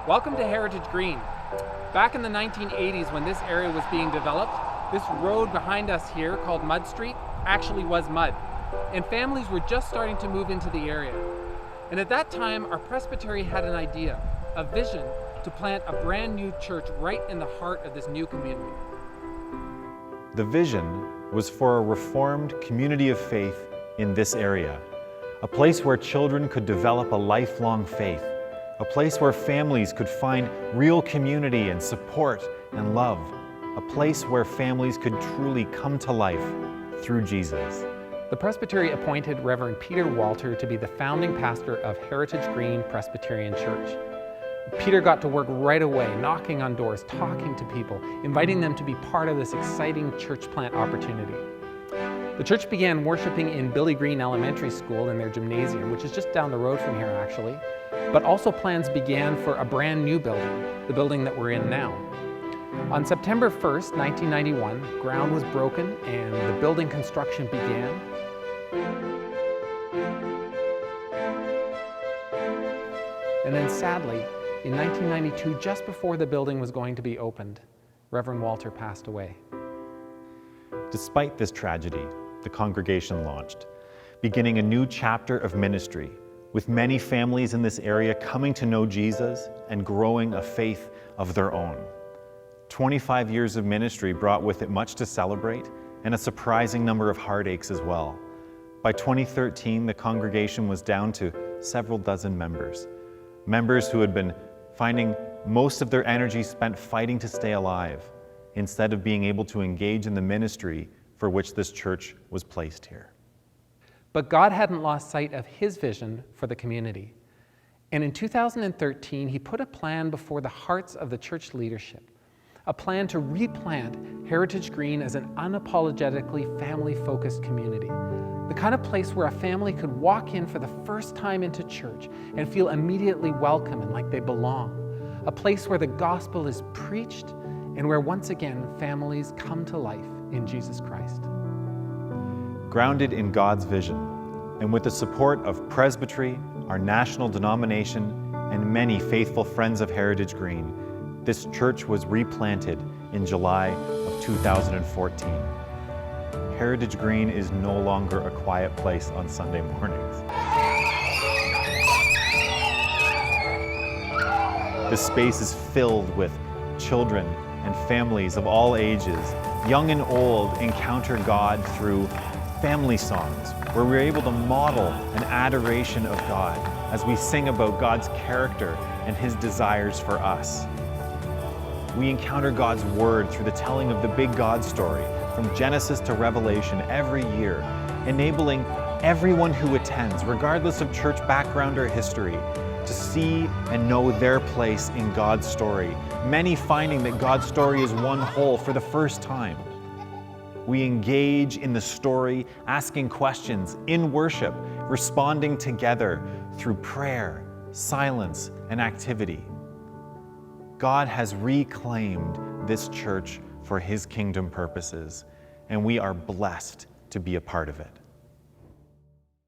Welcome to Heritage Green. Back in the 1980s when this area was being developed, this road behind us here called Mud Street actually was mud, and families were just starting to move into the area. And at that time, our presbytery had an idea, a vision to plant a brand new church right in the heart of this new community. The vision was for a reformed community of faith in this area, a place where children could develop a lifelong faith, a place where families could find real community and support and love, a place where families could truly come to life through Jesus. The presbytery appointed Reverend Peter Walter to be the founding pastor of Heritage Green Presbyterian Church. Peter got to work right away, knocking on doors, talking to people, inviting them to be part of this exciting church plant opportunity. The church began worshiping in Billy Green Elementary School in their gymnasium, which is just down the road from here actually, but also plans began for a brand new building, the building that we're in now. On September 1st, 1991, ground was broken and the building construction began. And then sadly, in 1992, just before the building was going to be opened, Reverend Walter passed away. Despite this tragedy, the congregation launched, beginning a new chapter of ministry, with many families in this area coming to know Jesus and growing a faith of their own. 25 years of ministry brought with it much to celebrate and a surprising number of heartaches as well. By 2013, the congregation was down to several dozen members who had been finding most of their energy spent fighting to stay alive, instead of being able to engage in the ministry for which this church was placed here. But God hadn't lost sight of His vision for the community. And in 2013, He put a plan before the hearts of the church leadership, a plan to replant Heritage Green as an unapologetically family-focused community, the kind of place where a family could walk in for the first time into church and feel immediately welcome and like they belong, a place where the gospel is preached and where once again families come to life in Jesus Christ. Grounded in God's vision, and with the support of Presbytery, our national denomination, and many faithful friends of Heritage Green, this church was replanted in July of 2014. Heritage Green is no longer a quiet place on Sunday mornings. This space is filled with children and families of all ages. Young and old encounter God through family songs, where we're able to model an adoration of God as we sing about God's character and His desires for us. We encounter God's Word through the telling of the big God story, from Genesis to Revelation every year, enabling everyone who attends, regardless of church background or history, to see and know their place in God's story, many finding that God's story is one whole for the first time. We engage in the story, asking questions, in worship, responding together through prayer, silence, and activity. God has reclaimed this church for His kingdom purposes, and we are blessed to be a part of it.